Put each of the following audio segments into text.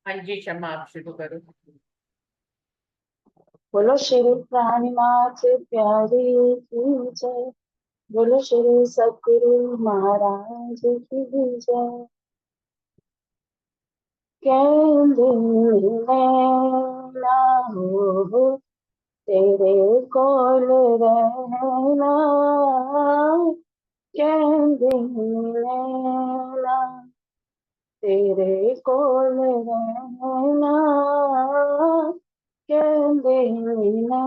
हाँ जी क्षमा, आप शुरू करो। बोलो श्री प्राणनाथ प्यारे की जय। बोलो श्री सतगुरु महाराज की जय। कहते ना हो तेरे कोल रहना। कहते ना तेरे कोल रहना। कहते ना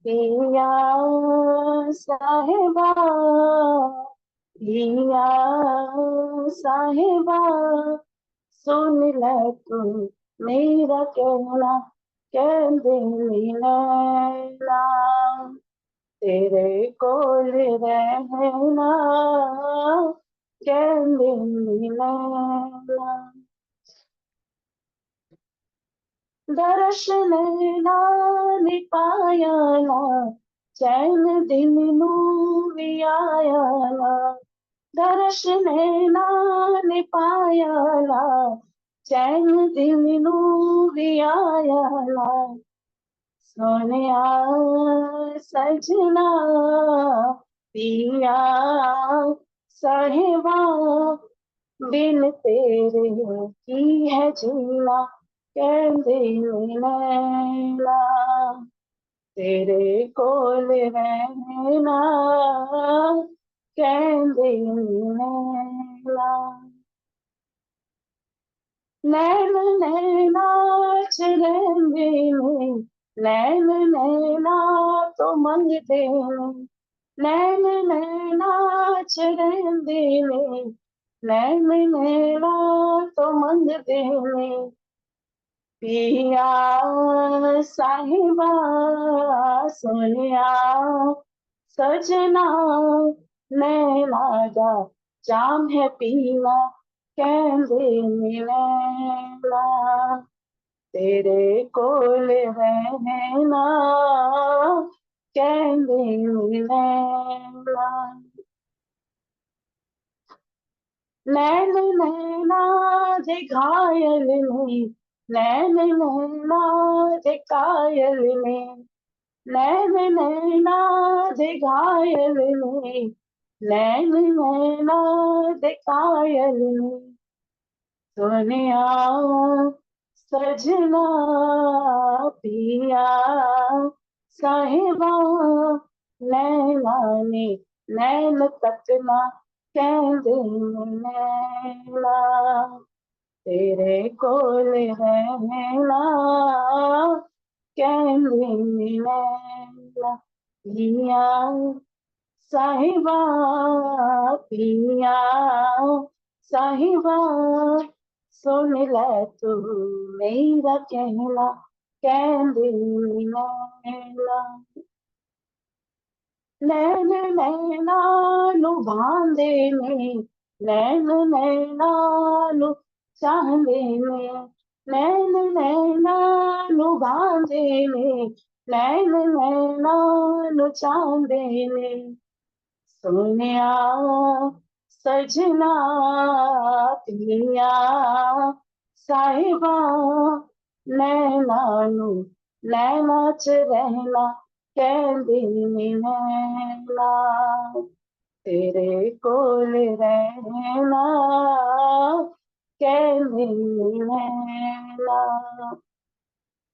पिया साहिबा। पिया साहिबा सुन ले तू मेरा कहना। कह दे नैना तेरे कोल रहना। कह दे नैना दर्शन ने पाया ना। चैन दिन नू भी आया ना। दर्शन ने पाया ना। चैन दिन नू भी आया ना। सोनिया सजना पिया साहिबा बिन तेरे की है जीना। कहते नैना तेरे कोल रहना। कहते नैना नैन नैना चलेंगे में। नैन नैना तो मंगते हैं। नैन नैना चलेंगे में। नैन नैना तो मंगते हैं। पिया साहिबा सोनिया सजना नैना जा जाम है पीना। कहते नैना तेरे कोल रहना। कहते नैना नैन नैना जे घायल ने। नैन नैना जे कायल ने। नैन नैना जे घायल ने। नैन नैना जे कायल ने। सोनिया सजना पिया साहिबा नैना ने नैन तकना। कहते नैना तेरे कोल रहना। कहते नैना पिया साहिबा पिया साहिबा सुन ले तू मेरा कहना। कहते नैना नैन नैना नु भांदे ने। नैन नैना नु चाहंदे ने। नैन नैना नु भांदे ने। नैन नैना नु चाहंदे ने। सोनिया सजना पिया साहिबा नैना नु नैना च रहना। कहते नैना तेरे कोल रहना। कहते नैना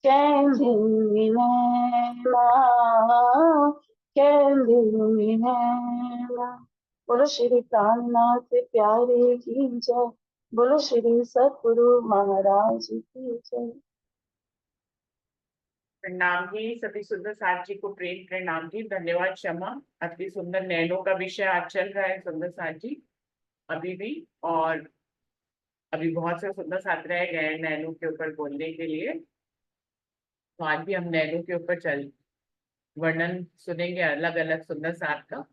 कहते नैना कहते नैना। बोलो श्री प्राणनाथ प्यारे की जय। बोलो श्री सतगुरु महाराज की जय। प्रणाम जी, सभी सुंदर साथ जी को प्रेम प्रणाम जी, धन्यवाद क्षमा। अति सुंदर नैनो का विषय आज चल रहा है सुंदर साथ जी, अभी भी। और अभी बहुत से सुंदर साथ रह गए हैं नैनो के ऊपर बोलने के लिए। तो आज भी हम नैनो के ऊपर चल वर्णन सुनेंगे अलग अलग सुंदर साथ का।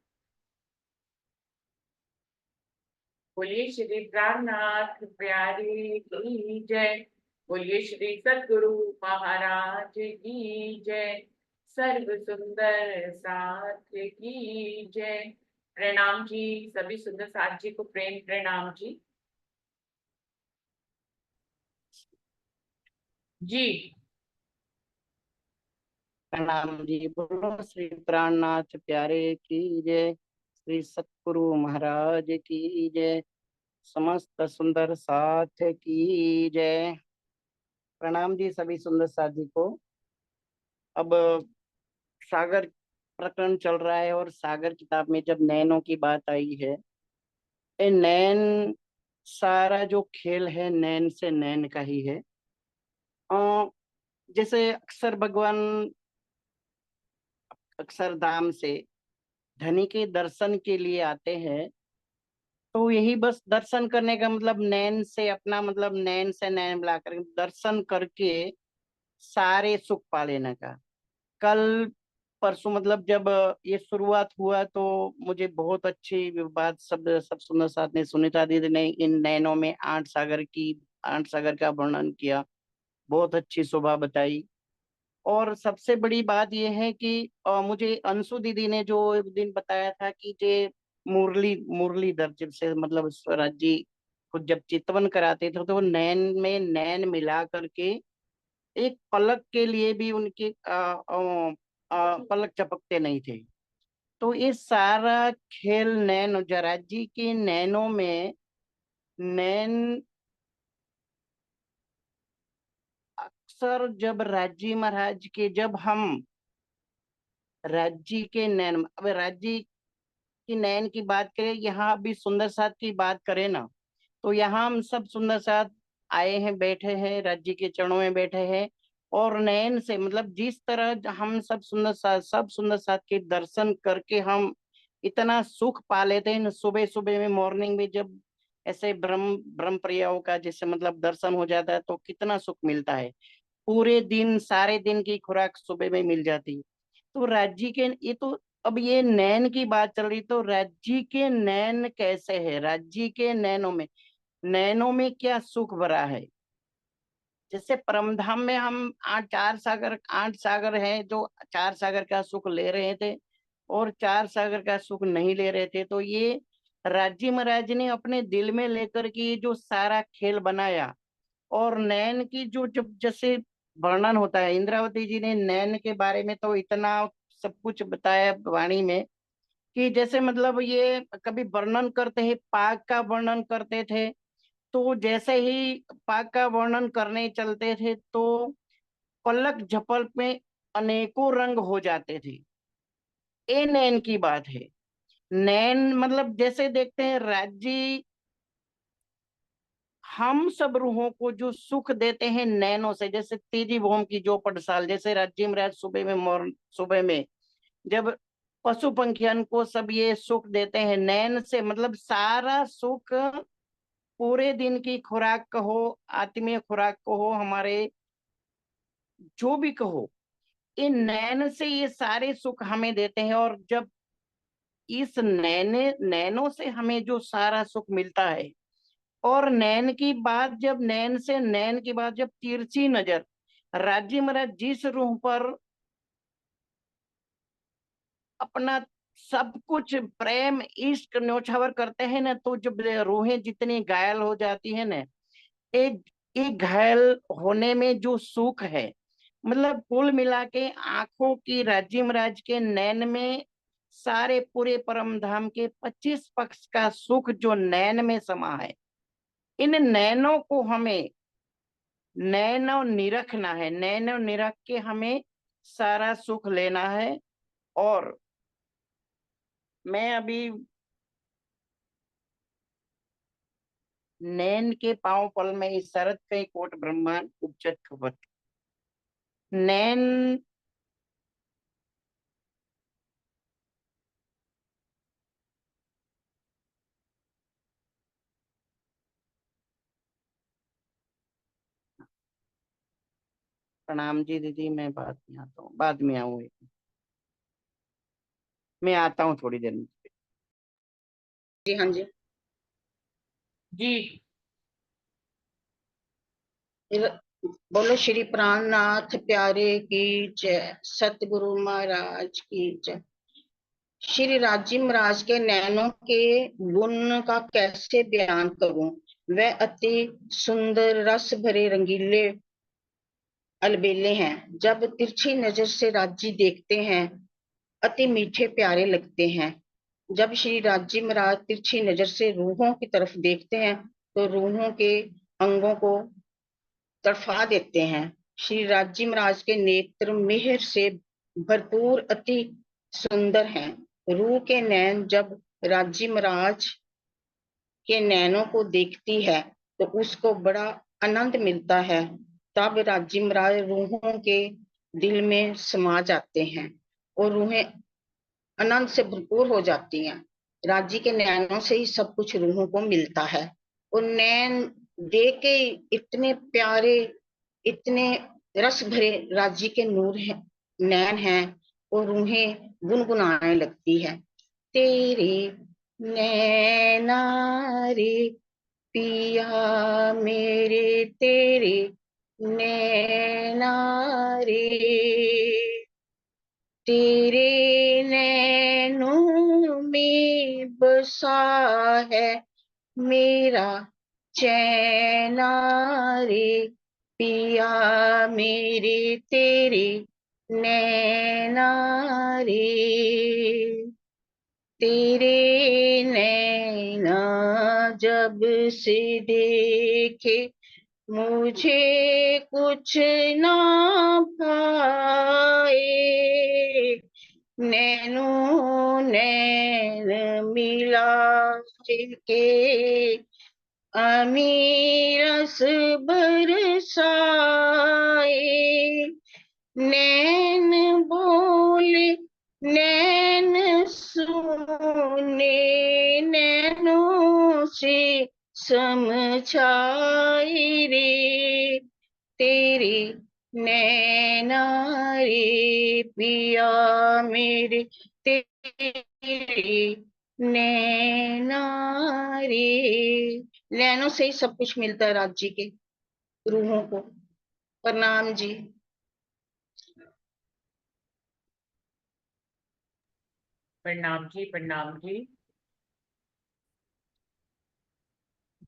बोलिए श्री प्राणनाथ प्यारी की जय। बोलिए श्री सतगुरु महाराज की जय। सर्व सुंदर साथ की जय। प्रणाम जी, सभी सुंदर साथ जी को प्रेम प्रणाम जी। जी। प्रणाम जी। बोलो श्री प्राणनाथ प्यारे की जय, श्री सतगुरु महाराज की जय, समस्त सुंदर साथ की जय। प्रणाम जी सभी सुंदर साथी को। अब सागर प्रकरण चल रहा है और सागर किताब में जब नैनों की बात आई है, ये नैन, सारा जो खेल है नैन से नैन का ही है। अ, जैसे अक्सर भगवान अक्षरधाम से धनी के दर्शन के लिए आते हैं, तो यही बस दर्शन करने का मतलब नैन से अपना मतलब नैन से नैन मिलाकर दर्शन करके सारे सुख पा लेने का। कल परसों मतलब जब ये शुरुआत हुआ तो मुझे बहुत अच्छी बात सब सुंदर साथ ने सुनीता दीदी ने इन नैनों में 8 सागर का वर्णन किया, बहुत अच्छी शोभा बताई। और सबसे बड़ी बात यह है कि मुझे अंशु दीदी ने जो एक दिन बताया था कि जे मुरलीधर जब से मतलब स्वराज जी खुद जब चितवन कराते थे तो नैन में नैन मिला करके एक पलक के लिए भी उनके पलक चपकते नहीं थे। तो ये सारा खेल नैन जराज जी के नैनों में नैन अक्सर जब राजी महाराज के जब हम राज्य के नैन अब राज्य की नैन की बात करें, यहाँ अभी सुंदर साथ की बात करें ना, तो यहाँ हम सब सुंदर साथ आए हैं, बैठे हैं, राज्य के चरणों में बैठे हैं। और नैन से मतलब जिस तरह हम सब सुंदर साथ के दर्शन करके हम इतना सुख पा लेते हैं, सुबह सुबह में मॉर्निंग में जब ऐसे ब्रह्म ब्रह्म प्रियाओं का जैसे मतलब दर्शन हो जाता है तो कितना सुख मिलता है। पूरे दिन सारे दिन की खुराक सुबह में मिल जाती। तो राज्य के ये तो अब ये नैन की बात चल रही, तो राज्य के नैन कैसे है, राज्य के नैनों में क्या सुख भरा है। जैसे परमधाम में हम 8 सागर है जो 4 सागर का सुख ले रहे थे और 4 सागर का सुख नहीं ले रहे थे, तो ये राज्य महाराज ने अपने दिल में लेकर के ये जो सारा खेल बनाया। और नैन की जो जब जैसे वर्णन होता है, इंद्रावती जी ने नैन के बारे में तो इतना सब कुछ बताया वाणी में कि जैसे मतलब ये कभी वर्णन करते हैं, पाक का वर्णन करते थे, तो जैसे ही पाक का वर्णन करने चलते थे तो पलक झपल में अनेकों रंग हो जाते थे। ये नैन की बात है। नैन मतलब जैसे देखते हैं राज्य हम सब रूहों को जो सुख देते हैं नैनों से, जैसे तेजी भौम की जो पटसाल, जैसे राज्य महाराज सुबह में जब पशु पंखियन को सब ये सुख देते हैं नैन से, मतलब सारा सुख पूरे दिन की खुराक कहो, आत्मीय खुराक कहो, हमारे जो भी कहो, इन नैन से ये सारे सुख हमें देते हैं। और जब इस नैनों से हमें जो सारा सुख मिलता है, और नैन की बात जब नैन से नैन की बात जब तिरछी नजर राज्य महाराज जिस रूह पर अपना सब कुछ प्रेम इश्क न्योछावर करते हैं ना, तो जब रूहें जितनी घायल हो जाती है ना, एक एक घायल होने में जो सुख है, मतलब कुल मिला के आंखों की राज्य महाराज के नैन में सारे पूरे परम धाम के 25 पक्ष का सुख जो नैन में समा है, इन नैनों को हमें नैनो निरखना है, नैनो निरख के हमें सारा सुख लेना है। और मैं अभी नैन के पांव पल में इस शरत कई कोट ब्रह्मांड उपजत खबर। नैन प्रणाम जी दीदी, मैं बाद में आता हूँ, बाद में आऊँ, मैं आता हूँ थोड़ी देर में। जी हाँ जी। जी। बोलो श्री प्राणनाथ प्यारे की जय, सतगुरु महाराज की जय। श्री राजी महाराज के नैनों के गुण का कैसे बयान करूं, वह अति सुंदर रस भरे रंगीले अलबेले हैं। जब तिरछी नजर से राज्य देखते हैं अति मीठे प्यारे लगते हैं। जब श्री राज्य महाराज तिरछी नजर से रूहों की तरफ देखते हैं तो रूहों के अंगों को तड़फा देते हैं। श्री राज्य महाराज के नेत्र मेहर से भरपूर अति सुंदर हैं। रूह के नैन जब राज्य महाराज के नैनों को देखती है तो उसको बड़ा आनंद मिलता है। तब राज्य महाराज रूहों के दिल में समा जाते हैं और रूहें आनंद से भरपूर हो जाती हैं। राज्य के नैनों से ही सब कुछ रूहों को मिलता है। और नैन देख के इतने प्यारे, इतने रस भरे राज्य के नूर है, नैन हैं और रूहें गुनगुनाने लगती है। तेरे नैना रे पिया मेरे, तेरे नैना रे, तेरे नैनों में बसा है मेरा चैना रे पिया मेरे, तेरे नैना रे, तेरे नैना जब से देखे मुझे कुछ ना भाए, नैनो नैन मिला के अमीरस बरसाए, नैन बोले नैन सुने, नैनों से समझाए रे, तेरे नैना रे पिया मेरे, तेरे नैना रे। नैनों से ही सब कुछ मिलता है राज्य के रूहों को। प्रणाम जी। प्रणाम जी, प्रणाम जी।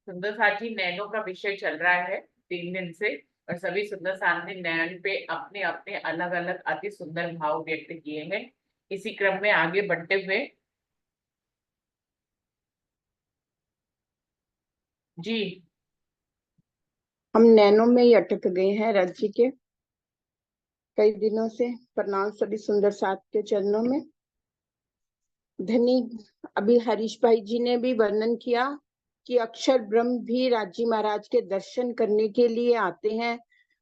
सुंदर साथी, नैनो का विषय चल रहा है 3 दिन से और सभी सुंदर साथी नैन पे अपने अपने अलग अलग अति सुंदर भाव व्यक्त किए हैं। इसी क्रम में आगे बढ़ते हुए जी, हम नैनो में ही अटक गए हैं राज्य के कई दिनों से। प्रणाम सभी सुंदर साथ के चरणों में। धनी अभी हरीश भाई जी ने भी वर्णन किया कि अक्षर ब्रह्म भी राज्य महाराज के दर्शन करने के लिए आते हैं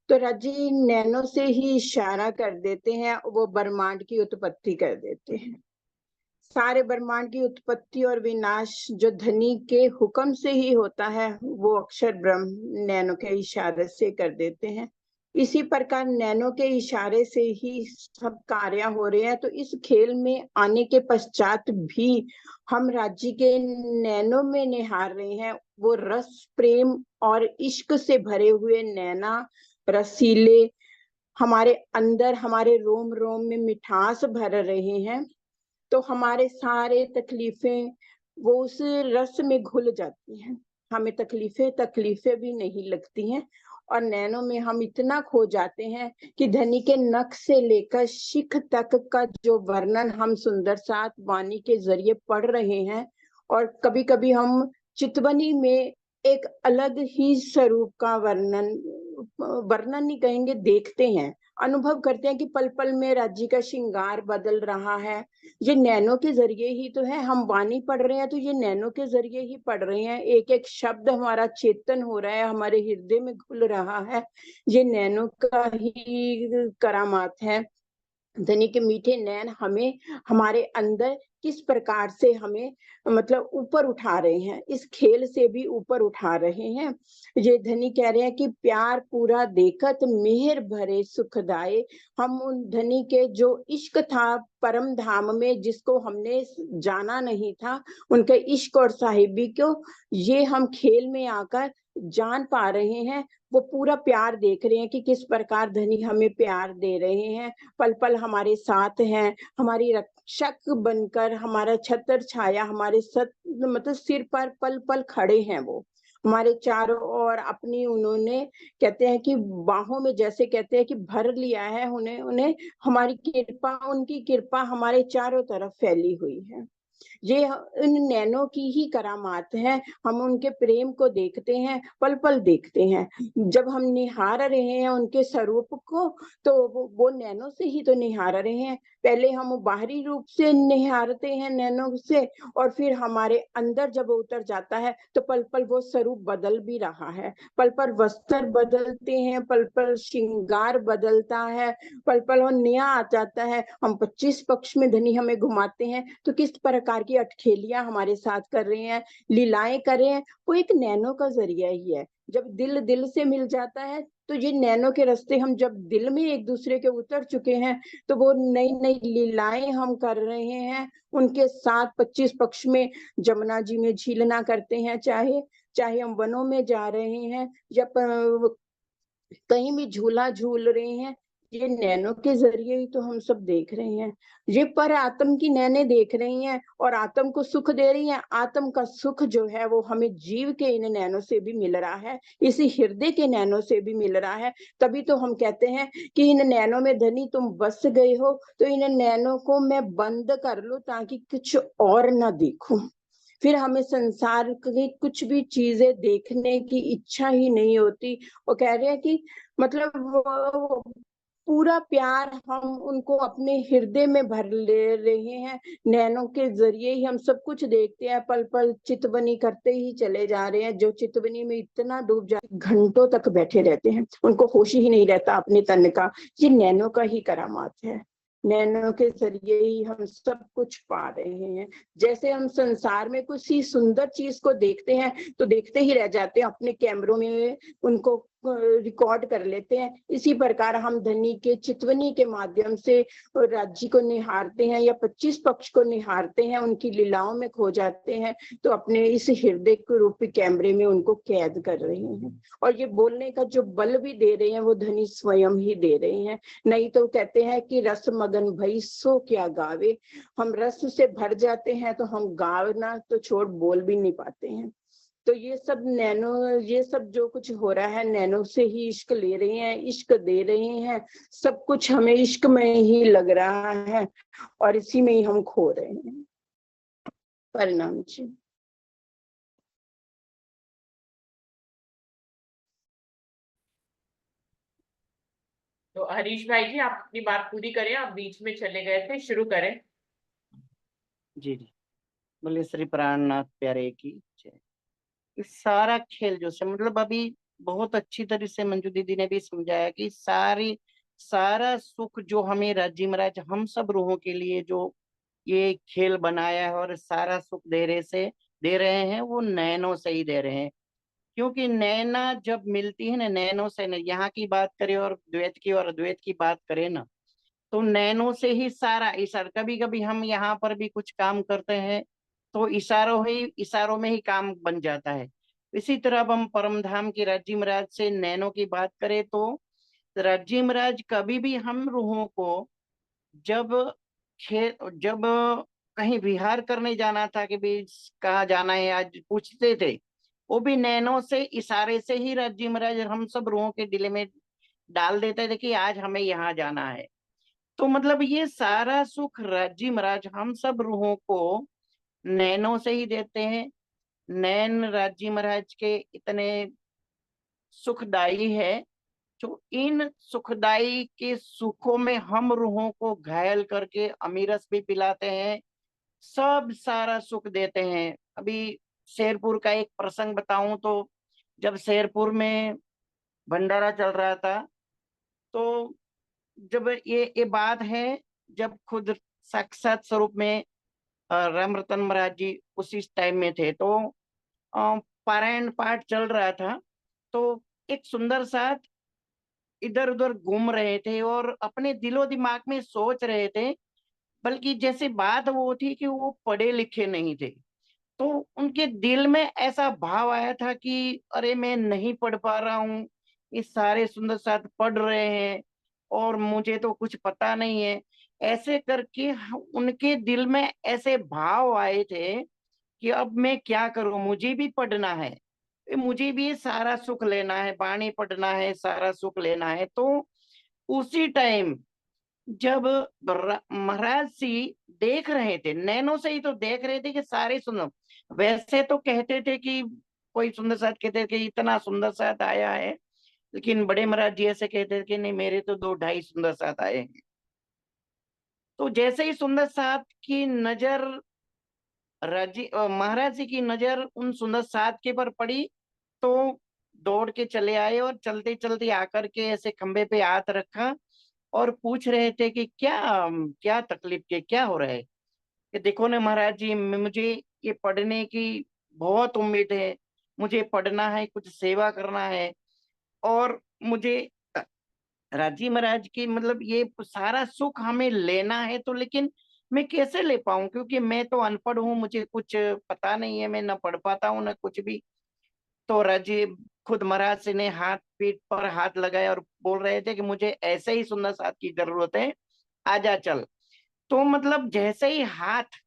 तो राज्य नैनो से ही इशारा कर देते हैं, वो ब्रह्मांड की उत्पत्ति कर देते हैं। सारे ब्रह्मांड की उत्पत्ति और विनाश जो धनी के हुक्म से ही होता है वो अक्षर ब्रह्म नैनो के इशारे से कर देते हैं। इसी प्रकार नैनो के इशारे से ही सब कार्य हो रहे हैं। तो इस खेल में आने के पश्चात भी हम राज्य के नैनो में निहार रहे हैं वो रस प्रेम और इश्क से भरे हुए नैना, रसीले, हमारे अंदर हमारे रोम रोम में मिठास भर रहे हैं। तो हमारे सारे तकलीफें वो उस रस में घुल जाती हैं, हमें तकलीफें भी नहीं लगती हैं और नैनो में हम इतना खो जाते हैं कि धनी के नख से लेकर शिख तक का जो वर्णन हम सुंदर साथ वाणी के जरिए पढ़ रहे हैं और कभी कभी हम चितवनी में एक अलग ही स्वरूप का वर्णन नहीं कहेंगे, देखते हैं, अनुभव करते हैं कि पल पल में राज्य का श्रृंगार बदल रहा है। ये नैनो के जरिए ही तो है। हम वाणी पढ़ रहे हैं तो ये नैनो के जरिए ही पढ़ रहे हैं। एक एक शब्द हमारा चेतन हो रहा है, हमारे हृदय में घुल रहा है। ये नैनो का ही करामात है। धनी के मीठे नैन हमें हमारे अंदर किस प्रकार से हमें मतलब ऊपर उठा रहे हैं, इस खेल से भी ऊपर उठा रहे हैं। ये धनी कह रहे हैं कि प्यार पूरा देखत मेहर भरे सुखदाए। हम उन धनी के जो इश्क था परम धाम में जिसको हमने जाना नहीं था, उनके इश्क और साहिबी को ये हम खेल में आकर जान पा रहे हैं। वो पूरा प्यार देख रहे हैं कि किस प्रकार धनी हमें प्यार दे रहे हैं, पल पल हमारे साथ हैं, हमारी रक्षक बनकर, हमारा छत्र छाया हमारे मतलब सिर पर पल पल खड़े हैं। वो हमारे चारों ओर अपनी उन्होंने कहते हैं कि बाहों में, जैसे कहते हैं कि भर लिया है, उन्हें उन्हें हमारी कृपा, उनकी कृपा हमारे चारों तरफ फैली हुई है। ये इन नैनों की ही करामात है। हम उनके प्रेम को देखते हैं, पल पल देखते हैं। जब हम निहार रहे हैं उनके स्वरूप को, तो वो नैनों से ही तो निहार रहे हैं। पहले हम बाहरी रूप से निहारते हैं नैनों से, और फिर हमारे अंदर जब उतर जाता है तो पल पल वो स्वरूप बदल भी रहा है। पल पल वस्त्र बदलते हैं, पल पल श्रृंगार बदलता है, पल पल और नया आ जाता है। हम 25 पक्ष में धनी हमें घुमाते हैं, तो किस प्रकार की अटखेलियां हमारे साथ कर रहे हैं, लीलाएं कर रहे हैं, वो एक नैनो का जरिया ही है। जब दिल दिल से मिल जाता है, तो ये नैनो के रास्ते हम जब दिल में एक दूसरे के उतर चुके हैं, तो वो नई नई लीलाएं हम कर रहे हैं उनके साथ। 25 पक्ष में जमुना जी में झीलना करते हैं, चाहे चाहे हम वनों में जा रहे हैं या कहीं भी झूला झूल रहे हैं, ये नैनो के जरिए ही तो हम सब देख रहे हैं। ये पर आत्म की नैने देख रही हैं और आत्म को सुख दे रही हैं। आत्म का सुख जो है वो हमें जीव के इन नैनो से भी मिल रहा है, इसी हृदय के नैनो से भी मिल रहा है। तभी तो हम कहते हैं कि इन नैनो में धनी तुम बस गए हो, तो इन नैनो को मैं बंद कर लूं ताकि कुछ और ना देखूं। फिर हमें संसार की कुछ भी चीजें देखने की इच्छा ही नहीं होती। वो कह रहे हैं कि मतलब वो पूरा प्यार हम उनको अपने हृदय में भर ले रहे हैं। नैनों के जरिए ही हम सब कुछ देखते हैं, पल पल चितवनी करते ही चले जा रहे हैं। जो चितवनी में इतना डूब जाते, घंटों तक बैठे रहते हैं, उनको होश ही नहीं रहता अपने तन का। ये नैनों का ही करामात है। नैनों के जरिए ही हम सब कुछ पा रहे हैं। जैसे हम संसार में कुछ ही सुंदर चीज को देखते हैं तो देखते ही रह जाते हैं, अपने कैमरों में उनको रिकॉर्ड कर लेते हैं। इसी प्रकार हम धनी के चितवनी के माध्यम से राज्य को निहारते हैं या 25 पक्ष को निहारते हैं, उनकी लीलाओं में खो जाते हैं, तो अपने इस हृदय के रूपी कैमरे में उनको कैद कर रहे हैं। और ये बोलने का जो बल भी दे रहे हैं वो धनी स्वयं ही दे रहे हैं। नहीं तो कहते हैं कि रस मगन भई सो क्या गावे। हम रस से भर जाते हैं तो हम गाना तो छोड़ बोल भी नहीं पाते हैं। तो ये सब नैनो, ये सब जो कुछ हो रहा है नैनो से ही इश्क ले रहे हैं, इश्क दे रहे हैं। सब कुछ हमें इश्क में ही लग रहा है और इसी में ही हम खो रहे हैं। परिणाम जी। तो हरीश भाई जी, आप अपनी बात पूरी करें, आप बीच में चले गए थे, शुरू करें। जी जी, बोले श्री प्राणनाथ प्यारे की जय। इस सारा खेल जो से मतलब अभी बहुत अच्छी तरह से मंजू दीदी ने भी समझाया कि सारा सुख जो हमें राज्य महाराज हम सब रूहों के लिए जो ये खेल बनाया है और सारा सुख दे रहे हैं, वो नैनों से ही दे रहे हैं। क्योंकि नैना जब मिलती है ना, नैनों से न, यहाँ की बात करें और द्वैत की और अद्वैत की बात करें ना, तो नैनों से ही सारा इशारा। कभी कभी हम यहाँ पर भी कुछ काम करते हैं तो इशारों में ही काम बन जाता है। इसी तरह अब हम परम धाम की राज्य महाराज से नैनों की बात करें तो राज्य महाराज कभी भी हम रूहों को जब जब कहीं विहार करने जाना था कि भी कहाँ जाना है आज पूछते थे, वो भी नैनों से इशारे से ही राज्य महाराज हम सब रूहों के दिल में डाल देते थे कि आज हमें यहाँ जाना है। तो मतलब ये सारा सुख राज्य महाराज हम सब रूहों को नैनों से ही देते हैं। नैन राज्य महाराज के इतने सुखदाई है, जो इन सुखदाई के सुखों में हम रूहों को घायल करके अमीरस भी पिलाते हैं, सब सारा सुख देते हैं। अभी शेरपुर का एक प्रसंग बताऊं तो जब शेरपुर में भंडारा चल रहा था, तो जब ये बात है, जब खुद साक्षात स्वरूप में राम रतन महाराज जी उसी टाइम में थे, तो पारायण पाठ चल रहा था, तो एक सुंदर साथ इधर उधर घूम रहे थे और अपने दिलो दिमाग में सोच रहे थे। बल्कि जैसे बात वो थी कि वो पढ़े लिखे नहीं थे, तो उनके दिल में ऐसा भाव आया था कि अरे मैं नहीं पढ़ पा रहा हूँ, ये सारे सुंदर साथ पढ़ रहे हैं और मुझे तो कुछ पता नहीं है। ऐसे करके उनके दिल में ऐसे भाव आए थे कि अब मैं क्या करूं, मुझे भी पढ़ना है। मुझे भी सारा सुख लेना है, वाणी पढ़ना है, सारा सुख लेना है। तो उसी टाइम जब महाराज जी देख रहे थे, नैनों से ही तो देख रहे थे कि सारे सुंदर, वैसे तो कहते थे कि कोई सुंदर साथ कहते थे कि इतना सुंदर साथ आया है, लेकिन बड़े महाराज जी ऐसे कहते थे कि नहीं, मेरे तो 2-2.5 सुंदर साथ आए हैं। तो जैसे ही सुंदर साथ की नजर महाराज जी की नजर उन सुंदर साथ के पर पड़ी, तो दौड़ के चले आए और चलते चलते आकर के ऐसे खंबे पे हाथ रखा और पूछ रहे थे कि क्या क्या तकलीफ के क्या हो रहा है। कि देखो ना महाराज जी, मुझे ये पढ़ने की बहुत उम्मीद है, मुझे पढ़ना है, कुछ सेवा करना है, और मुझे राजी महाराज की मतलब ये सारा सुख हमें लेना है, तो लेकिन मैं कैसे ले पाऊं, क्योंकि मैं तो अनपढ़ हूँ, मुझे कुछ पता नहीं है, मैं ना पढ़ पाता हूँ ना कुछ भी। तो राजी खुद महाराज जी ने हाथ पीठ पर हाथ लगाए और बोल रहे थे कि मुझे ऐसे ही सुंदर साथ की जरूरत है, आजा चल। तो मतलब जैसे ही हाथ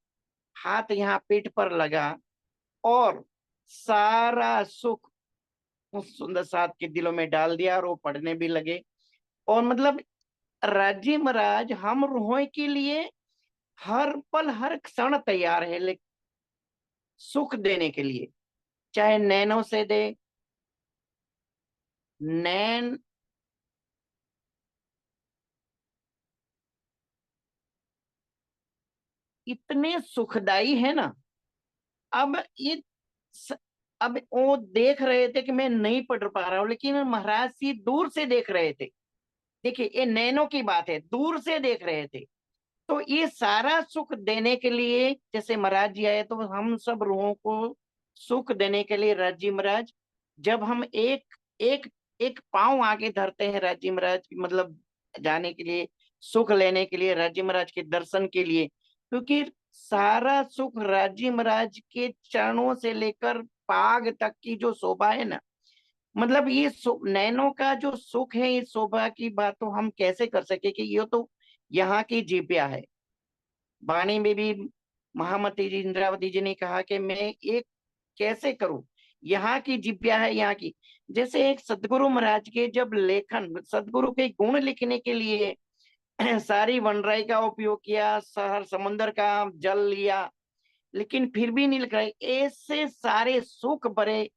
हाथ यहाँ पीठ पर लगा, और सारा सुख उस सुंदर साथ के दिलों में डाल दिया, और वो पढ़ने भी लगे। और मतलब राजी महाराज हम रूहों के लिए हर पल हर क्षण तैयार है, लेकिन सुख देने के लिए, चाहे नैनों से दे। नैन इतने सुखदाई है ना। अब ये स, अब वो देख रहे थे कि मैं नहीं पढ़ पा रहा हूं, लेकिन महाराज जी दूर से देख रहे थे। देखिए, ये नैनों की बात है, दूर से देख रहे थे। तो ये सारा सुख देने के लिए जैसे महाराज जी आए, तो हम सब रूहों को सुख देने के लिए राजी महाराज, जब हम एक एक एक पांव आगे धरते हैं राजी महाराज मतलब जाने के लिए, सुख लेने के लिए, राजी महाराज के दर्शन के लिए, क्योंकि सारा सुख राजी महाराज के चरणों से लेकर पाग तक की जो शोभा है ना, मतलब ये नैनों का जो सुख है, इस शोभा की बात तो हम कैसे कर सके कि ये तो यहाँ की जीव्या है। वाणी में भी महामती जी, इंद्रावती जी ने कहा कि मैं ये कैसे करूं, यहाँ की जिज्ञा है यहाँ की। जैसे एक सदगुरु महाराज के जब लेखन, सदगुरु के गुण लिखने के लिए सारी वनराई का उपयोग किया, शहर समुद्र का जल लिया, लेकिन फिर भी नहीं लिख रहे। ऐसे सारे सुख भरे,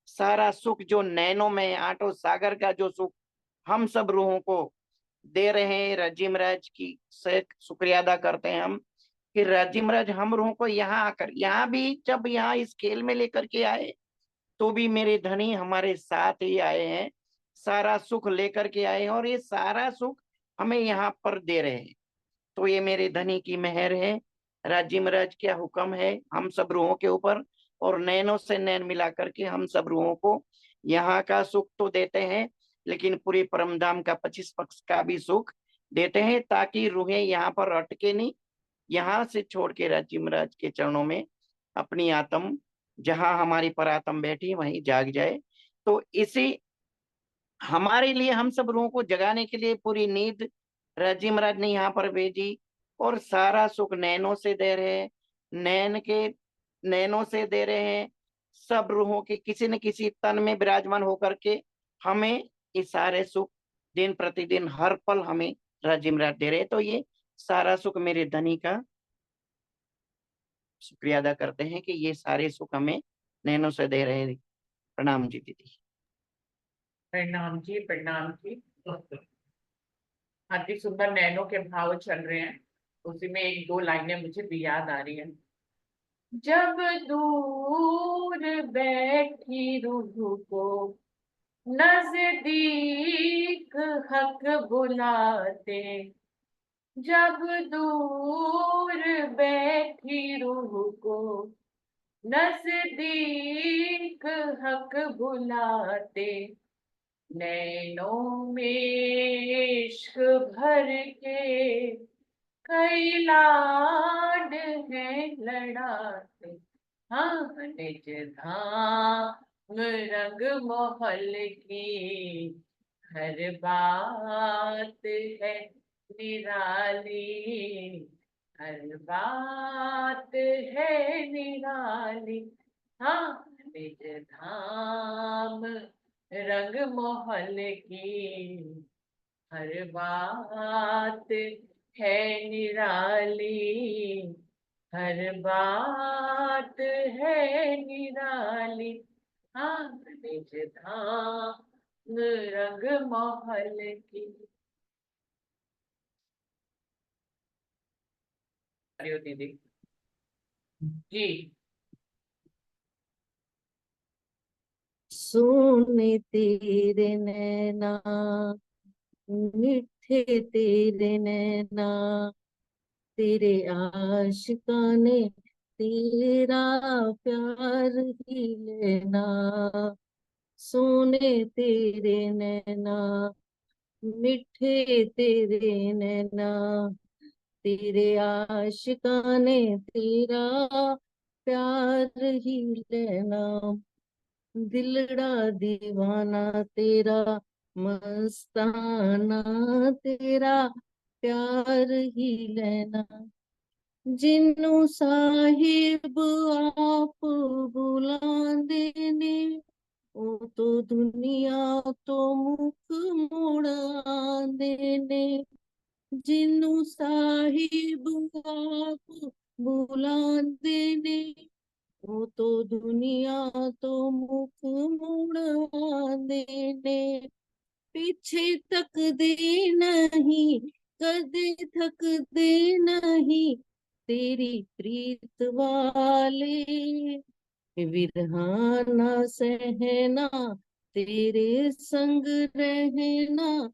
सारा सुख जो नैनों में आठों सागर का जो सुख हम सब रूहों को दे रहे हैं, राजी महाराज की से शुक्रिया अदा करते हैं हम कि राजी महाराज हम रूहों को यहाँ आकर, यहाँ भी जब यहाँ इस खेल में लेकर के आए, तो भी मेरे धनी हमारे साथ ही आए हैं, सारा सुख लेकर के आए हैं, और ये सारा सुख हमें यहाँ पर दे रहे हैं। तो ये मेरे धनी की मेहर है, राजी महाराज क्या हुक्म है हम सब रूहों के ऊपर, और नैनों से नैन मिला करके हम सब रूहों को यहाँ का सुख तो देते हैं, लेकिन पूरे परमधाम का 25 पक्ष का भी सुख देते हैं, ताकि रूहें यहाँ पर अटके नहीं, यहाँ से छोड़ के राजी महाराज के चरणों में अपनी आत्म, जहां हमारी परात्म बैठी वहीं जाग जाए। तो इसी हमारे लिए, हम सब रूहों को जगाने के लिए पूरी नींद राजी महाराज ने यहाँ पर भेजी, और सारा सुख नैनों से दे रहे हैं, नैन के नैनों से दे रहे हैं, सब रूहों के किसी न किसी तन में विराजमान होकर के हमें ये सारे सुख दिन प्रतिदिन हर पल हमें राजी महाराज दे रहे हैं। तो ये सारा सुख मेरे धनी का शुक्रिया अदा करते हैं कि ये सारे सुख हमें नैनों से दे रहे हैं। प्रणाम जी दीदी। प्रणाम जी, प्रणाम जी। अति सुंदर नैनों के भाव चल रहे हैं, उसी में एक दो लाइनें मुझे भी याद आ रही है। जब दूर बैठी रूह को नजदीक हक बुलाते, जब दूर बैठी रूह को नजदीक हक बुलाते, नैनों में इश्क भर के कई लाड हैं लड़ाते, हाँ निज धाम रंग महल की हर बात है निराली, हर बात है निराली, हाँ निज धाम रंग महल की, हर बात है निराली, हर बात है निराली। हाँ, निज धाम रंग महल की। अरे दीदी जी। सोने तेरे नैना, मिठे तेरे नैना, तेरे आशिकाने तेरा प्यार ही लेना। सोने तेरे नैना, मिठे तेरे नैना, तेरे आशिकाने तेरा प्यार ही लेना। दिलड़ा दीवाना तेरा, मस्ताना तेरा प्यार ही लेना। जिन्नू साहिब आप बुलांदे ने, ओ तो दुनिया तो मुख मोड़ांदे ने। जिन्नू साहिब आप बुलांदे ने, वो तो दुनिया तो मुख मोड़ांदे ने। पीछे तक दे नहीं, कदे थक दे नहीं, तेरी प्रीत वाले। विरहाना सहना, तेरे संग रहना,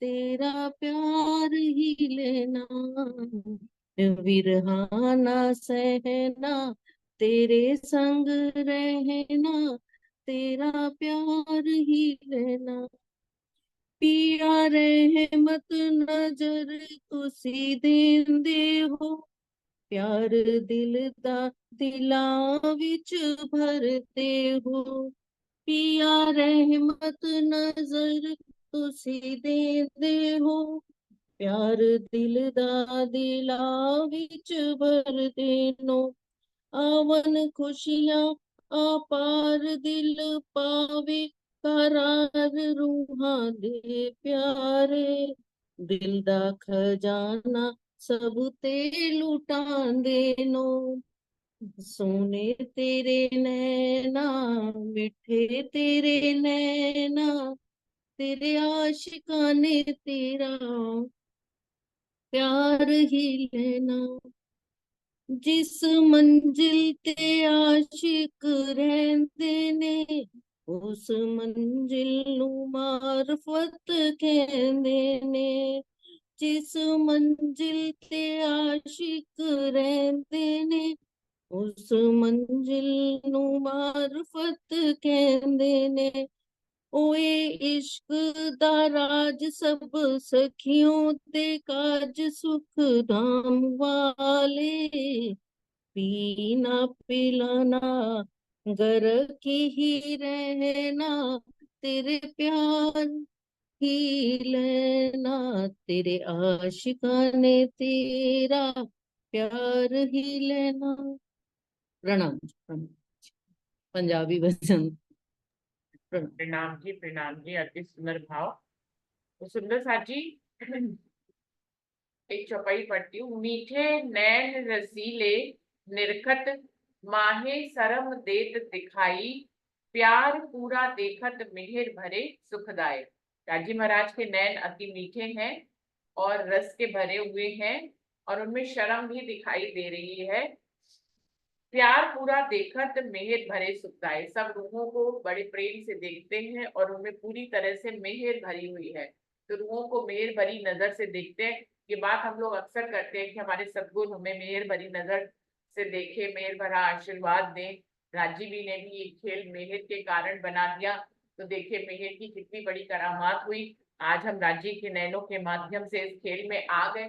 तेरा प्यार ही लेना। विरहाना सहना, तेरे संग रहना, तेरा प्यार ही लेना। पिया रहमत नजर तुसी देंदे हो, प्यार दिल दा दिलां विच भरते हो। पिया रहमत नजर तुसी देंदे हो, प्यार दिल दा दिलां विच भरते नो। आवन खुशियां अपार दिल पावे, करार रूहां दे प्यारे। दिल दा खजाना सब ते लुटांदे नो। सोने तेरे नैना, मिठे तेरे नैना, तेरे आशिकाने तेरा प्यार ही लेना। जिस मंजिल ते आशिक रहंदे ने, उस मंजिल नू मारफत कहंदे ने। जिस मंजिल ते आशिक रहंदे ने, उस मंजिल नू मारफत कहंदे ने। ओए इश्क दा राज सब सखियों ते काज सुख धाम वाले। पीना पिलाना घर की ही रहना, तेरे प्यार ही लेना। तेरे आशिकाने तेरा प्यार ही लेना। प्रणाम जी, प्रणाम। पंजाबी भजन। प्रणाम जी, प्रणाम जी। अति सुंदर भाव। तो सुंदर साथ जी एक चौपाई पढ़ती हूँ। मीठे नैन रसीले निरखत, माहे शरम देत दिखाई, प्यार पूरा देखत मेहर भरे सुखदाय। राजी महाराज के नैन अति मीठे हैं और रस के भरे हुए हैं और उनमें शर्म भी दिखाई दे रही है। प्यार पूरा देखत मेहर भरे सुखदाय। सब रूहों को बड़े प्रेम से देखते हैं और उनमें पूरी तरह से मेहर भरी हुई है। तो रूहों को मेहर भरी नजर से देखते हैं। ये बात हम लोग अक्सर करते हैं कि हमारे सद्गुरु हमें मेहर भरी नजर से देखे, मेहर भरा आशीर्वाद दें। राजीव जी ने भी ये खेल मेहर के कारण बना दिया। तो देखिए मेहर की कितनी बड़ी करामात हुई। आज हम राजीव के नैनों के माध्यम से इस खेल में आ गए।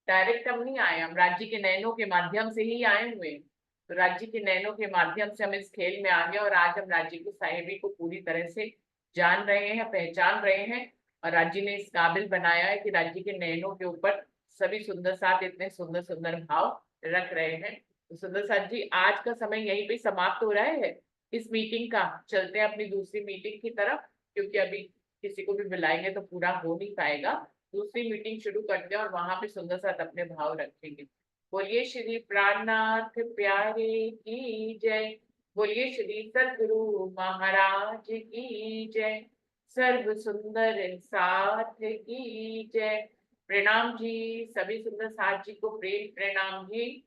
डायरेक्ट हम नहीं आए, हम राज्य के नैनों के माध्यम से ही आए हुए हैं। तो राज्य के नैनों के माध्यम से हम इस खेल में आ गए और आज हम राज्य की साहेबी को पूरी तरह से जान रहे हैं, पहचान रहे हैं। और राज्य ने इस काबिल बनाया है कि राज्य के नैनों के ऊपर सभी सुंदर साथ इतने सुंदर सुंदर भाव रख रहे हैं। तो सुंदर साथ जी आज का समय यहीं पे समाप्त हो रहा है। इस मीटिंग का चलते हैं अपनी दूसरी मीटिंग की तरफ, क्योंकि अभी किसी को भी बुलाएंगे तो पूरा हो नहीं पाएगा। दूसरी मीटिंग शुरू करते हैं और वहां पे सुंदर साथ अपने भाव रखेंगे। बोलिए श्री प्राणनाथ प्यारे की जय। बोलिए श्री सद्गुरु महाराज की जय। सर्व सुंदर साथ की जय। प्रणाम जी, सभी सुंदर साथ जी को प्रेम प्रणाम जी।